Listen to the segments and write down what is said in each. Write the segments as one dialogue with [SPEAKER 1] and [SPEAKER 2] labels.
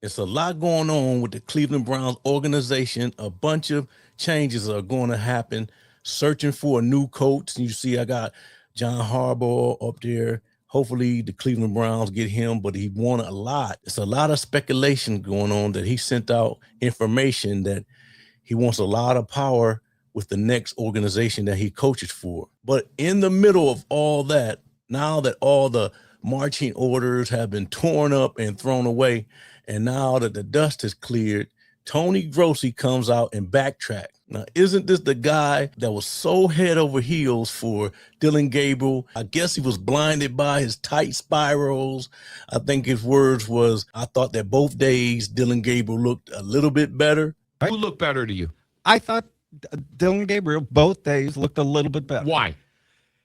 [SPEAKER 1] It's a lot going on with the Cleveland Browns organization. A bunch of changes are going to happen. Searching for a new coach. You see, I got John Harbaugh up there. Hopefully the Cleveland Browns get him, but he won a lot. It's a lot of speculation going on that he sent out information that he wants a lot of power with the next organization that he coaches for. But in the middle of all that, now that all the marching orders have been torn up and thrown away, and now that the dust has cleared, Toni Grossi comes out and backtrack. Now, isn't this the guy that was so head over heels for Dillon Gabriel? I guess he was blinded by his tight spirals. I think his words was, I thought that both days Dillon Gabriel looked a little bit better.
[SPEAKER 2] Who looked better to you?
[SPEAKER 3] I thought Dillon Gabriel both days looked a little bit better.
[SPEAKER 2] Why?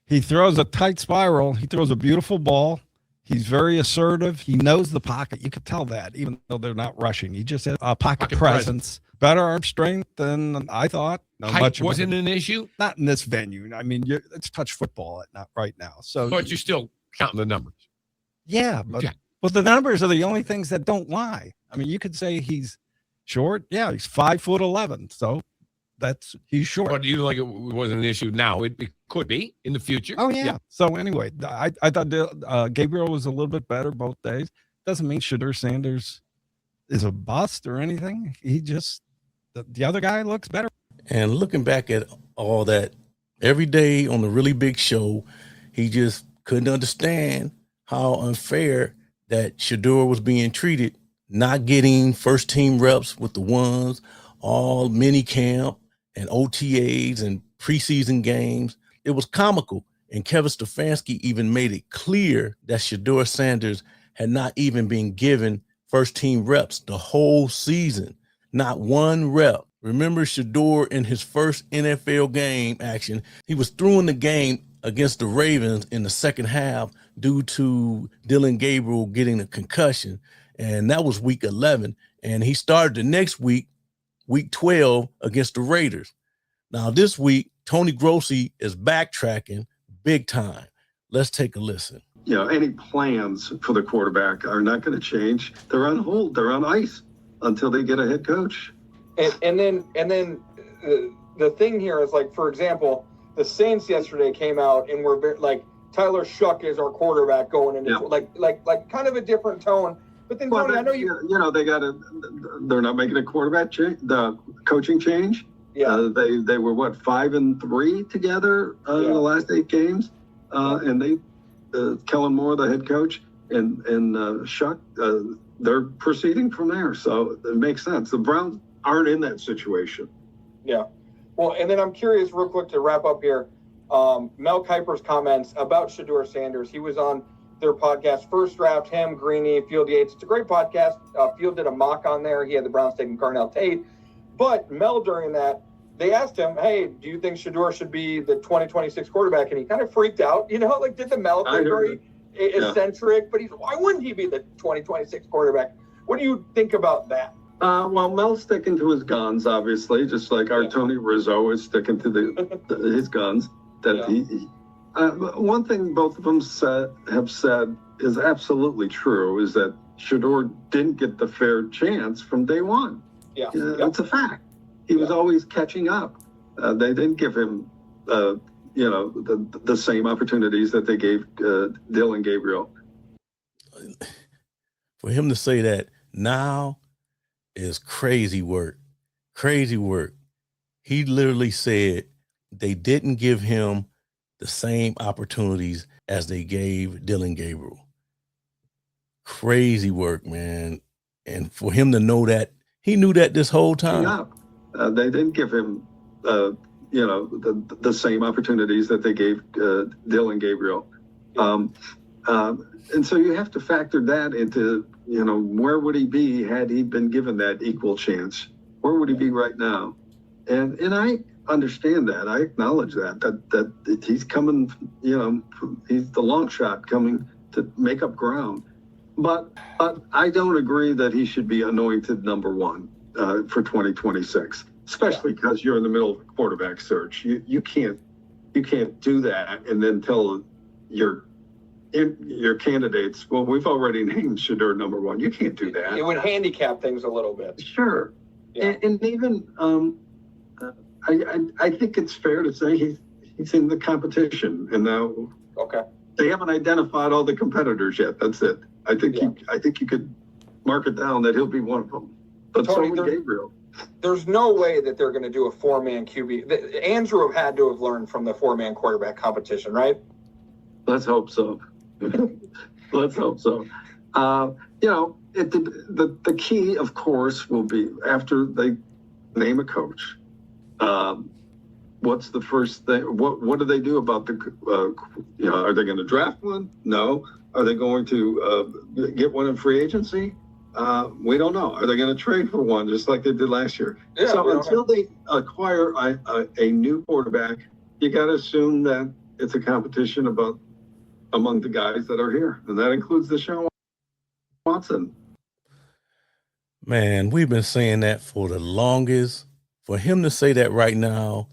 [SPEAKER 3] He throws a tight spiral. He throws a beautiful ball. He's very assertive. He knows the pocket. You could tell that, even though they're not rushing. He just has a pocket presence. Better arm strength than I thought.
[SPEAKER 2] Height wasn't an issue?
[SPEAKER 3] Not in this venue. I mean, it's touch football not right now.
[SPEAKER 2] But you're still counting the numbers.
[SPEAKER 3] Yeah, but the numbers are the only things that don't lie. I mean, you could say he's short. Yeah, he's 5'11". So he's short.
[SPEAKER 2] But you like it wasn't an issue now. It could be in the future.
[SPEAKER 3] Oh, yeah. So anyway, I thought Gabriel was a little bit better both days. Doesn't mean Shedeur Sanders is a bust or anything. He just, the other guy looks better.
[SPEAKER 1] And looking back at all that, every day on the really big show, he just couldn't understand how unfair that Shedeur was being treated, not getting first team reps with the ones, all mini camp and OTAs and preseason games. It was comical. And Kevin Stefanski even made it clear that Shedeur Sanders had not even been given first team reps the whole season, not one rep. Remember Shedeur in his first NFL game action, he was through in the game against the Ravens in the second half due to Dillon Gabriel getting a concussion. And that was week 11. And he started the next week, week 12, against the Raiders. Now this week, Toni Grossi is backtracking big time. Let's take a listen.
[SPEAKER 4] Any plans for the quarterback are not going to change. They're on hold. They're on ice until they get a head coach.
[SPEAKER 5] And then the thing here is, like, for example, the Saints yesterday came out and were like, Tyler Shuck is our quarterback going into like kind of a different tone. But then, Tony, I know
[SPEAKER 4] they're not making a quarterback change, the coaching change.
[SPEAKER 5] Yeah.
[SPEAKER 4] They were 5-3 together in the last 8 games, and they Kellen Moore, the head coach, and Shuck, they're proceeding from there. So it makes sense. The Browns aren't in that situation.
[SPEAKER 5] Yeah. Well, and then I'm curious, real quick, to wrap up here. Mel Kiper's comments about Shedeur Sanders. He was on their podcast, First Draft, him, Greeny, Field Yates. It's a great podcast. Field did a mock on there. He had the Browns taking Carnell Tate. But Mel, during that, they asked him, hey, do you think Shedeur should be the 2026 quarterback? And he kind of freaked out, did the Mel thing very eccentric, but why wouldn't he be the 2026 quarterback? What do you think about that?
[SPEAKER 4] Well, Mel's sticking to his guns, obviously, just like our Tony Rizzo is sticking to his guns. One thing both of them have said is absolutely true, is that Shedeur didn't get the fair chance from day one.
[SPEAKER 5] Yeah,
[SPEAKER 4] that's a fact. He was always catching up. They didn't give him, the same opportunities that they gave Dillon Gabriel.
[SPEAKER 1] For him to say that now is crazy work. Crazy work. He literally said they didn't give him the same opportunities as they gave Dillon Gabriel. Crazy work, man. And for him to know that, he knew that this whole time.
[SPEAKER 4] They didn't give him, the same opportunities that they gave Dillon Gabriel. And so you have to factor that into, where would he be had he been given that equal chance? Where would he be right now? And I understand that. I acknowledge that he's coming, he's the long shot coming to make up ground. But I don't agree that he should be anointed number one for 2026, especially because you're in the middle of a quarterback search. You can't do that and then tell your your candidates, well, we've already named Shedeur number one. You can't do that.
[SPEAKER 5] It would handicap things a little bit.
[SPEAKER 4] Sure.
[SPEAKER 5] Yeah.
[SPEAKER 4] And even, I think it's fair to say he's in the competition, and now
[SPEAKER 5] Okay.
[SPEAKER 4] they haven't identified all the competitors yet. That's it. I think you could mark it down that he'll be one of them. But
[SPEAKER 5] Tony,
[SPEAKER 4] so would Gabriel.
[SPEAKER 5] There's no way that they're going to do a four-man QB. Andrew had to have learned from the four-man quarterback competition, right?
[SPEAKER 4] Let's hope so. Let's hope so. You know, the key, of course, will be after they name a coach. What's the first thing? What do they do about the? You know, are they going to draft one? No. Are they going to get one in free agency? We don't know. Are they going to trade for one just like they did last year?
[SPEAKER 5] Yeah,
[SPEAKER 4] so until they acquire a new quarterback, you got to assume that it's a competition among the guys that are here, and that includes Deshaun Watson.
[SPEAKER 1] Man, we've been saying that for the longest. For him to say that right now,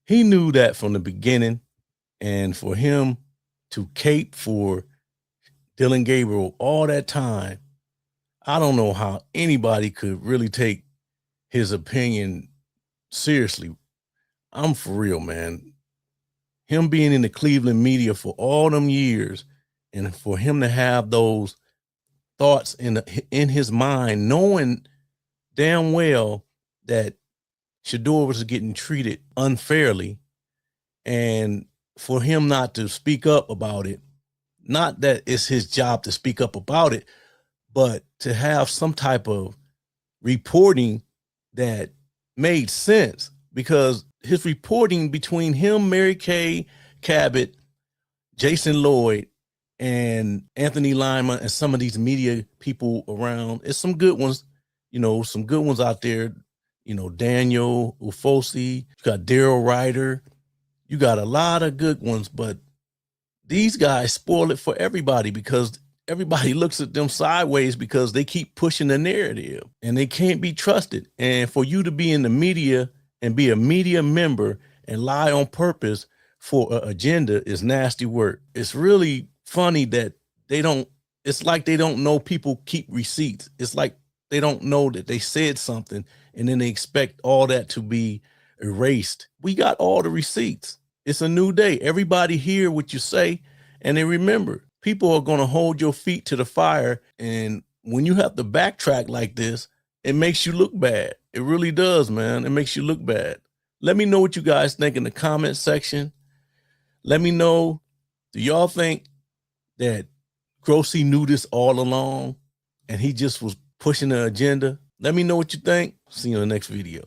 [SPEAKER 1] he knew that from the beginning, and for him to cape for Dylan Gabriel all that time, I don't know how anybody could really take his opinion seriously. I'm for real, man. Him being in the Cleveland media for all them years, and for him to have those thoughts in his mind, knowing damn well that Shedeur was getting treated unfairly, and for him not to speak up about it, not that it's his job to speak up about it, but to have some type of reporting that made sense, because his reporting between him, Mary Kay Cabot, Jason Lloyd, and Anthony Lima, and some of these media people around, it's some good ones, you know, some good ones out there, you know, Daniel Ufosi, you got Daryl Ryder, you got a lot of good ones, but these guys spoil it for everybody because everybody looks at them sideways because they keep pushing the narrative and they can't be trusted. And for you to be in the media and be a media member and lie on purpose for an agenda is nasty work. It's really funny that it's like they don't know people keep receipts. It's like they don't know that they said something and then they expect all that to be erased. We got all the receipts. It's a new day. Everybody hear what you say and they remember. People are going to hold your feet to the fire. And when you have to backtrack like this, it makes you look bad. It really does, man. It makes you look bad. Let me know what you guys think in the comment section. Let me know, do y'all think that Grossi knew this all along and he just was pushing the agenda? Let me know what you think. See you in the next video.